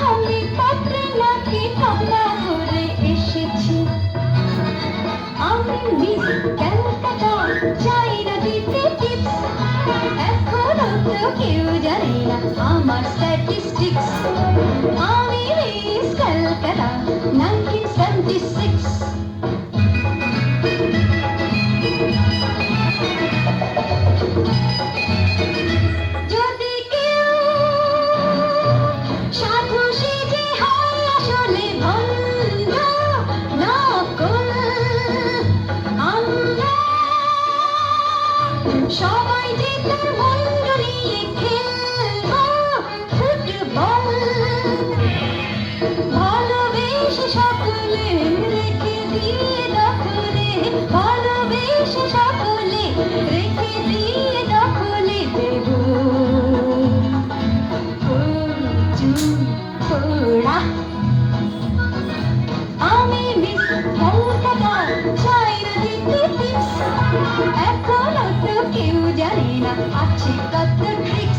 আমি পাত্রে নাকি ঠান্ডা করে এসেছি। আমি মিস ক্যালকাটা, চাই না দিতে টিপস, এখনো তো কেউ জানে না আমার স্ট্যাটিস্টিক্স। আমি মিস ক্যালকাটা 1976। সবাই যে তার বন্ধু নিয়ে খেলবো ফুটবল, ভালোবেসে সকলে রেখে দিয়ে দখলে, ভালোবেসে সকলে রেখে দিয়ে দখলে দেব ফোড়া। আমি মিস কলকাতা, চাই না দিতে টিপস, এখনো তো কেউ জানে না আছে কত ট্রিক্স।